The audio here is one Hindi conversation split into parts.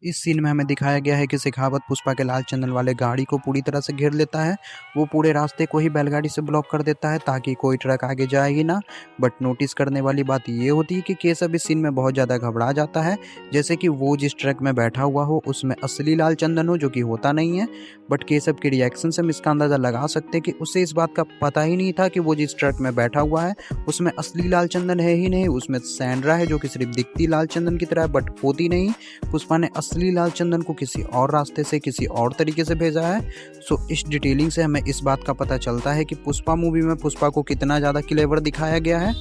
इस सीन में हमें दिखाया गया है कि शेखावत पुष्पा के लाल चंदन वाले गाड़ी को पूरी तरह से घेर लेता है। वो पूरे रास्ते को ही बैलगाड़ी से ब्लॉक कर देता है ताकि कोई ट्रक आगे जाए ही ना। बट नोटिस करने वाली बात ये होती है कि केशव इस सीन में बहुत ज़्यादा घबरा जाता है, जैसे कि वो जिस ट्रक में बैठा हुआ हो उसमें असली लाल चंदन हो, जो कि होता नहीं है। बट केशव के रिएक्शन से हम इसका अंदाज़ा लगा सकते हैं कि उसे इस बात का पता ही नहीं था कि वो जिस ट्रक में बैठा हुआ है उसमें असली लाल चंदन है ही नहीं, उसमें सैंड्रा है जो कि सिर्फ दिखती लाल चंदन की तरह है बट होती नहीं। पुष्पा ने असली लाल चंदन को किसी और रास्ते से किसी और तरीके से भेजा है। सो इस डिटेलिंग से हमें इस बात का पता चलता है कि पुष्पा मूवी में पुष्पा को कितना ज़्यादा क्लेवर दिखाया गया है।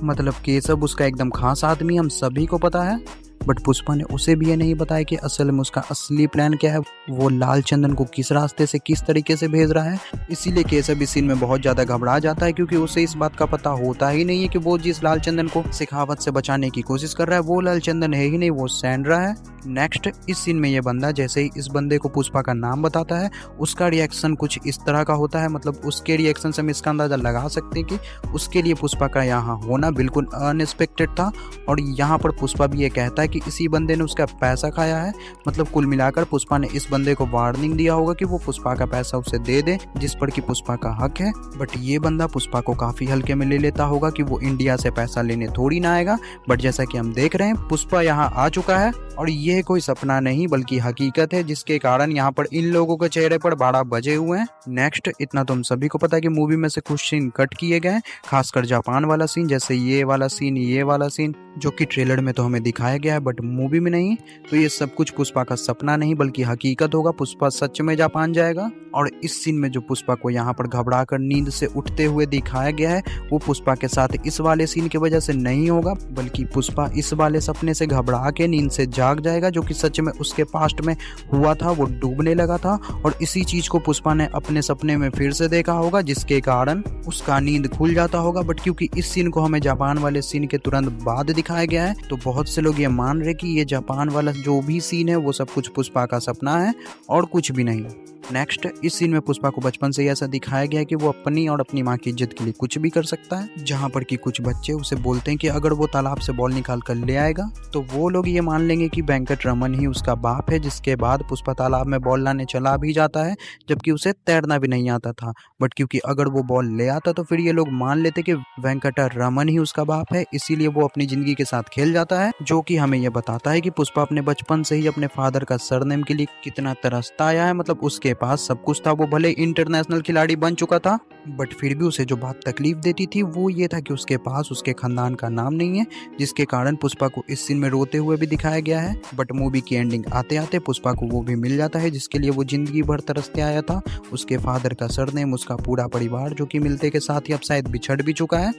मतलब केशव उसका एकदम खास आदमी हम सभी को पता है, बट पुष्पा ने उसे भी ये नहीं बताया कि असल में उसका असली प्लान क्या है, वो लाल चंदन को किस रास्ते से किस तरीके से भेज रहा है। इसीलिए केशव इस सीन में बहुत ज़्यादा घबरा जाता है क्योंकि उसे इस बात का पता होता ही नहीं है कि वो जिस लाल चंदन को शेखावत से बचाने की कोशिश कर रहा है वो लाल चंदन है ही नहीं, वो सैंड्रा है। नेक्स्ट इस सीन में ये बंदा जैसे ही इस बंदे को पुष्पा का नाम बताता है उसका रिएक्शन कुछ इस तरह का होता है। मतलब उसके रिएक्शन से हम इसका अंदाज़ा लगा सकते हैं कि उसके लिए पुष्पा का यहाँ होना बिल्कुल अनएक्सपेक्टेड था। और यहाँ पर पुष्पा भी ये कहता है कि इसी बंदे ने उसका पैसा खाया है। मतलब कुल मिलाकर पुष्पा ने इस बंदे को वार्निंग दिया होगा कि वो पुष्पा का पैसा उसे दे दे, जिस पर कि पुष्पा का हक है। बट ये बंदा पुष्पा को काफ़ी हल्के में ले लेता होगा कि वो इंडिया से पैसा लेने थोड़ी ना आएगा। बट जैसा कि हम देख रहे हैं पुष्पा यहाँ आ चुका है और ये कोई सपना नहीं बल्कि हकीकत है, जिसके कारण यहाँ पर इन लोगों के चेहरे पर 12 बजे हुए हैं। नेक्स्ट इतना तो हम सभी को पता है कि मूवी में से कुछ सीन कट किए गए, खासकर जापान वाला सीन, जैसे ये वाला सीन जो कि ट्रेलर में तो हमें दिखाया गया है बट मूवी में नहीं। तो ये सब कुछ पुष्पा का सपना नहीं बल्कि हकीकत होगा, पुष्पा सच में जापान जाएगा। और इस सीन में जो पुष्पा को यहाँ पर घबरा कर नींद से उठते हुए दिखाया गया है वो पुष्पा के साथ इस वाले सीन की वजह से नहीं होगा, बल्कि पुष्पा इस वाले सपने से घबरा के नींद से जाग जाएगा, जो कि सच में उसके पास्ट में हुआ था। वो डूबने लगा था और इसी चीज को पुष्पा ने अपने सपने में फिर से देखा होगा, जिसके कारण उसका नींद खुल जाता होगा। बट क्योंकि इस सीन को हमें जापान वाले सीन के तुरंत बाद दिखाया गया है तो बहुत से लोग ये मान रहे कि ये जापान वाला जो भी सीन है वो सब कुछ पुष्पा का सपना है और कुछ भी नहीं। नेक्स्ट इस सीन में पुष्पा को बचपन से ऐसा दिखाया गया है कि वो अपनी और अपनी माँ की इज्जत के लिए कुछ भी कर सकता है। जहाँ पर कि कुछ बच्चे उसे बोलते हैं कि अगर वो तालाब से बॉल निकाल कर ले आएगा तो वो लोग ये मान लेंगे कि वेंकट रमन ही उसका बाप है। जिसके बाद पुष्पा तालाब में बॉल लाने चला भी जाता है जबकि उसे तैरना भी नहीं आता था। बट क्योंकि अगर वो बॉल ले आता तो फिर ये लोग मान लेते कि वेंकट रमन ही उसका बाप है, इसीलिए वो अपनी जिंदगी के साथ खेल जाता है। जो कि हमें यह बताता है कि पुष्पा अपने बचपन से ही अपने फादर का सरनेम के लिए कितना तरसता आया है। मतलब उसके पास सब कुछ था, वो भले इंटरनेशनल खिलाड़ी बन चुका था बट फिर भी उसे जो बात तकलीफ देती थी वो ये था कि उसके पास उसके खानदान का नाम नहीं है, जिसके कारण पुष्पा को इस सीन में रोते हुए भी दिखाया गया है। बट मूवी की एंडिंग आते आते पुष्पा को वो भी मिल जाता है जिसके लिए वो जिंदगी भर तरसते आया था, उसके फादर का सरनेम, उसका पूरा परिवार, जो कि मिलते के साथ ही अब शायद बिछड़ भी चुका है,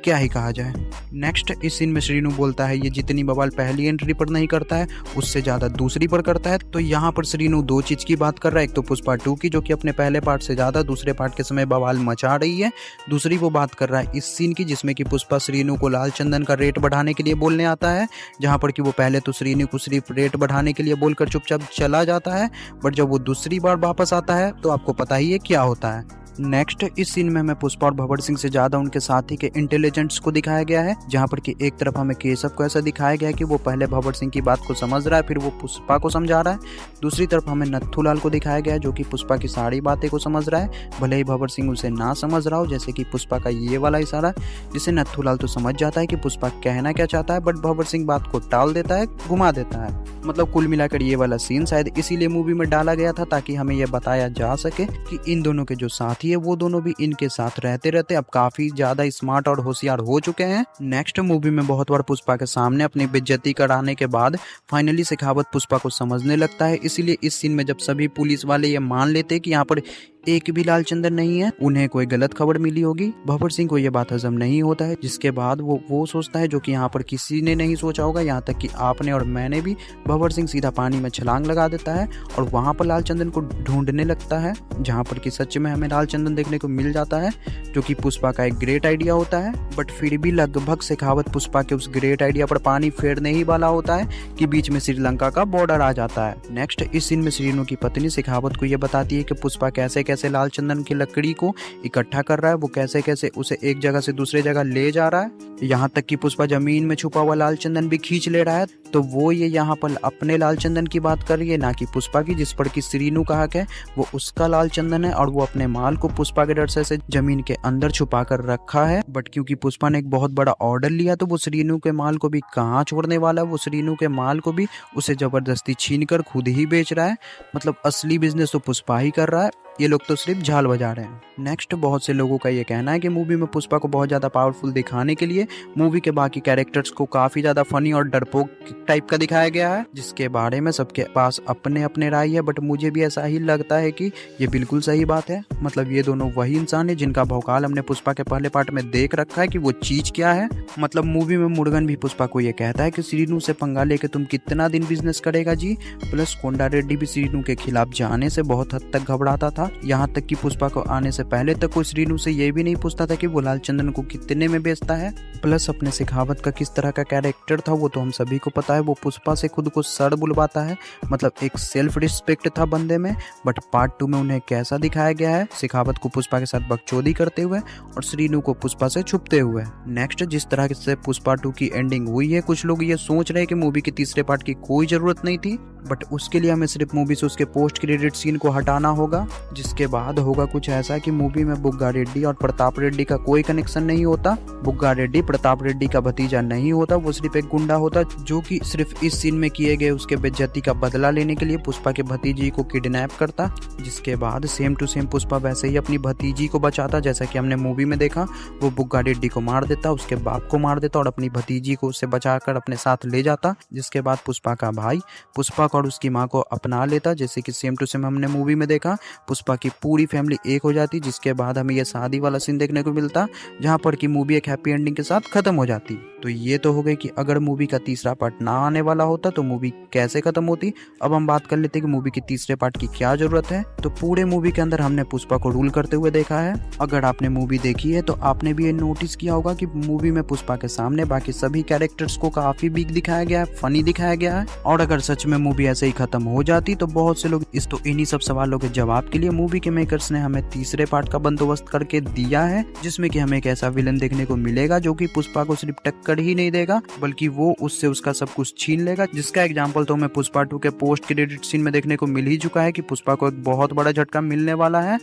क्या ही कहा जाए। नेक्स्ट इस सीन में श्रीनू बोलता है ये जितनी बवाल पहली एंट्री पर नहीं करता है उससे ज़्यादा दूसरी पर करता है। तो यहाँ पर श्रीनू दो चीज़ की बात कर रहा है, एक तो पुष्पा 2 की जो कि अपने पहले पार्ट से ज़्यादा दूसरे पार्ट के समय बवाल मचा रही है, दूसरी वो बात कर रहा है इस सीन की जिसमें कि पुष्पा श्रीनू को लाल चंदन का रेट बढ़ाने के लिए बोलने आता है, जहाँ पर कि वो पहले तो श्रीनू को सिर्फ रेट बढ़ाने के लिए बोलकर चुपचाप चला जाता है। बट जब वो दूसरी बार वापस आता है तो आपको पता ही है क्या होता है। नेक्स्ट इस सीन में हमें पुष्पा और भंवर सिंह से ज्यादा उनके साथी के इंटेलिजेंस को दिखाया गया है, जहां पर कि एक तरफ हमें केशव को ऐसा दिखाया गया है कि वो पहले भंवर सिंह की बात को समझ रहा है फिर वो पुष्पा को समझा रहा है। दूसरी तरफ हमें नत्थूलाल को दिखाया गया है जो कि पुष्पा की सारी बातें को समझ रहा है, भले ही भंवर सिंह उसे ना समझ रहा हो, जैसे कि पुष्पा का ये वाला इशारा जिसे नत्थूलाल तो समझ जाता है कि पुष्पा कहना क्या चाहता है, बट भंवर सिंह बात को टाल देता है, घुमा देता है। मतलब कुल मिलाकर ये वाला सीन शायद इसीलिए मूवी में डाला गया था ताकि हमें यह बताया जा सके कि इन दोनों के जो साथी है वो दोनों भी इनके साथ रहते रहते अब काफी ज्यादा स्मार्ट और होशियार हो चुके हैं। नेक्स्ट मूवी में बहुत बार पुष्पा के सामने अपनी बेइज्जती कराने के बाद फाइनली शेखावत पुष्पा को समझने लगता है। इसीलिए इस सीन में जब सभी पुलिस वाले ये मान लेते हैं कि यहाँ पर एक भी लाल चंदन नहीं है, उन्हें कोई गलत खबर मिली होगी, भंवर सिंह को यह बात हजम नहीं होता है, जिसके बाद वो सोचता है जो कि यहाँ पर किसी ने नहीं सोचा होगा, यहाँ तक कि आपने और मैंने भी, भंवर सिंह सीधा पानी में छलांग लगा देता है और वहां पर लाल चंदन को ढूंढने लगता है, जहां पर कि सच में हमें लाल चंदन देखने को मिल जाता है जो कि पुष्पा का एक ग्रेट आइडिया होता है। बट फिर भी लगभग शेखावत पुष्पा के उस ग्रेट आइडिया पर पानी फेरने ही वाला होता है कि बीच में श्रीलंका का बॉर्डर आ जाता है। नेक्स्ट इस सीन में श्रीनू की पत्नी शेखावत को यह बताती है कि पुष्पा कैसे कैसे लाल चंदन की लकड़ी को इकट्ठा कर रहा है, वो कैसे कैसे उसे एक जगह से दूसरे जगह ले जा रहा है, यहाँ तक कि पुष्पा जमीन में छुपा हुआ लाल चंदन भी खींच ले रहा है। तो वो ये यहाँ पर अपने लाल चंदन की बात कर रही है, ना कि पुष्पा की, जिस पर कि श्रीनू का हक है। वो उसका लाल चंदन है और वो अपने माल को पुष्पा के डर से जमीन के अंदर छुपा कर रखा है। बट क्योंकि पुष्पा ने एक बहुत बड़ा ऑर्डर लिया तो वो श्रीनू के माल को भी कहाँ छोड़ने वाला है, वो श्रीनू के माल को भी उसे जबरदस्ती छीन कर खुद ही बेच रहा है। मतलब असली बिजनेस तो पुष्पा ही कर रहा है, ये लोग तो सिर्फ झाल बजा रहे हैं। नेक्स्ट, बहुत से लोगों का ये कहना है कि मूवी में पुष्पा को बहुत ज़्यादा पावरफुल दिखाने के लिए मूवी के बाकी कैरेक्टर्स को काफ़ी ज़्यादा फनी और डरपोक टाइप का दिखाया गया है, जिसके बारे में सबके पास अपने अपने राय है। बट मुझे भी ऐसा ही लगता है कि ये बिल्कुल सही बात है। मतलब ये दोनों वही इंसान है जिनका भौकाल हमने पुष्पा के पहले पार्ट में देख रखा है कि वो चीज़ क्या है। मतलब मूवी में मुर्गन भी पुष्पा को ये कहता है कि श्रीनू से पंगा लेके तुम कितना दिन बिजनेस करेगा जी। प्लस कोंडा रेड्डी भी श्रीनू के खिलाफ जाने से बहुत हद तक घबराता था, यहाँ तक कि पुष्पा को आने से पहले तक कोई श्रीनू से ये भी नहीं पूछता था कि वो लाल चंदन को कितने में बेचता है। प्लस अपने शेखावत का किस तरह का कैरेक्टर था वो तो हम सभी को पता है, वो पुष्पा से खुद को सर बुलवाता है। मतलब एक सेल्फ रिस्पेक्ट था बंदे में। बट पार्ट 2 में उन्हें कैसा दिखाया गया है, शेखावत को पुष्पा के साथ बकचोदी करते हुए और श्रीनू को पुष्पा से छुपते हुए। नेक्स्ट, जिस तरह से पुष्पा 2 की एंडिंग हुई है, कुछ लोग ये सोच रहे हैं कि मूवी के तीसरे पार्ट की कोई जरूरत नहीं थी। बट उसके लिए हमें सिर्फ मूवी से उसके पोस्ट क्रेडिट सीन को हटाना होगा, जिसके बाद होगा कुछ ऐसा कि मूवी में बुग्गा रेड्डी और प्रताप रेड्डी का कोई कनेक्शन नहीं होता। बुग्गा रेड्डी प्रताप रेड्डी का भतीजा नहीं होता, वो सिर्फ एक गुंडा होता जो कि सिर्फ इस सीन में किए गए उसके बेइज्जती का बदला लेने के लिए पुष्पा के भतीजी को किडनैप करता। जिसके बाद सेम टू सेम पुष्पा वैसे ही अपनी भतीजी को बचाता जैसा कि हमने मूवी में देखा। वो बुग्गा रेड्डी को मार देता, उसके बाप को मार देता और अपनी भतीजी को उससे बचाकर अपने साथ ले जाता। जिसके बाद पुष्पा का भाई पुष्पा और उसकी माँ को अपना लेता, जैसे कि सेम टू सेम हमने मूवी में देखा। पुष्पा की पूरी फैमिली एक हो जाती, जिसके बाद हमें यह शादी वाला सीन देखने को मिलता जहाँ पर कि मूवी एक हैप्पी एंडिंग के साथ खत्म हो जाती। तो ये तो हो गई कि अगर मूवी का तीसरा पार्ट ना आने वाला होता तो मूवी कैसे खत्म होती। अब हम बात कर लेते हैं कि मूवी की तीसरे पार्ट की क्या जरूरत है। तो पूरे मूवी के अंदर हमने पुष्पा को रूल करते हुए देखा है। अगर आपने मूवी देखी है तो आपने भी ये नोटिस किया होगा कि मूवी में पुष्पा के सामने बाकी सभी कैरेक्टर्स को काफी वीक दिखाया गया है, फनी दिखाया गया है। और अगर सच में मूवी ऐसे ही खत्म हो जाती तो बहुत से लोग इन्हीं सब सवालों के जवाब के लिए मूवी के मेकर्स ने हमें तीसरे पार्ट का बंदोबस्त करके दिया है, जिसमें कि हमें एक ऐसा विलन देखने को मिलेगा जो कि पुष्पा को सिर्फ टक्कर ही नहीं देगा बल्कि वो उससे उसका सब कुछ छीन लेगा। जिसका एग्जांपल तो हमें पुष्पा 2 के पोस्ट क्रेडिट सीन में देखने को मिल ही चुका है कि पुष्पा को एक बहुत बड़ा झटका मिलने वाला है।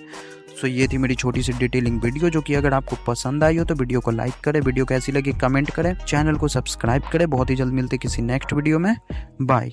सो ये थी मेरी छोटी सी डिटेलिंग वीडियो, जो कि अगर आपको पसंद आई हो तो वीडियो को लाइक करें, वीडियो कैसी लगी कमेंट करें, चैनल को सब्सक्राइब करें। बहुत ही जल्द मिलते किसी नेक्स्ट वीडियो में। बाय।